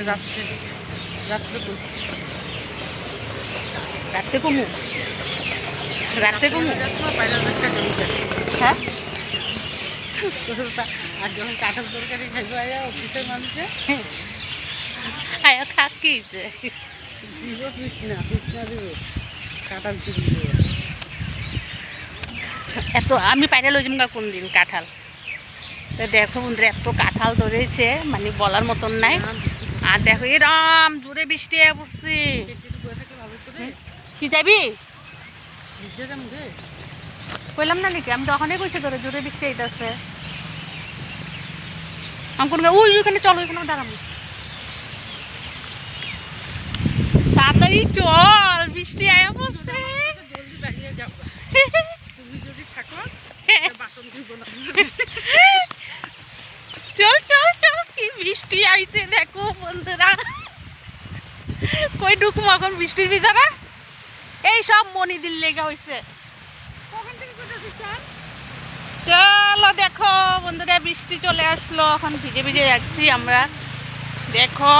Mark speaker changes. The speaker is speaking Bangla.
Speaker 1: রাত্রে রাত্রে
Speaker 2: রাত্রে কমু রাত্রে কমু
Speaker 1: হ্যাঁ আর যখন কাঁঠাল তরকারি খাইবে অফিসের মানুষে
Speaker 2: আয়া খাক কিছে
Speaker 1: দিব ফিটনা দিবে কাঁঠাল চুরি দেবে।
Speaker 2: এত আমি পাইলে লই যাম কোন দিন কাঁঠাল। তো দেখো বন্ধুরা এত কাঁঠাল ধরেছে মানে বলার মতন নাই। আর দেখো এরম জোরে বৃষ্টি পড়ছে। কি যাবি কইলাম না নাকি আমি তখনই কইছি তোরে জোরে বৃষ্টি আইতাছে। আমি কোন ওই ওখানে চলো ওইখানে দাঁড়াবো তাড়াতাড়ি চল বৃষ্টি আয়া পড়ছে।
Speaker 1: জলদি বেরিয়ে যাও তুমি যদি থাকো বাসন ধুব না।
Speaker 2: চল চল চল কি বৃষ্টি আইছে দেখো বন্ধুরা। কই ঢুকবো এখন বৃষ্টির ভিতরে? এই সব মনিদির লেগা হইছে। চলো দেখো বন্ধুরা বৃষ্টি চলে আসলো এখন ভিজে ভিজে যাচ্ছি আমরা দেখো।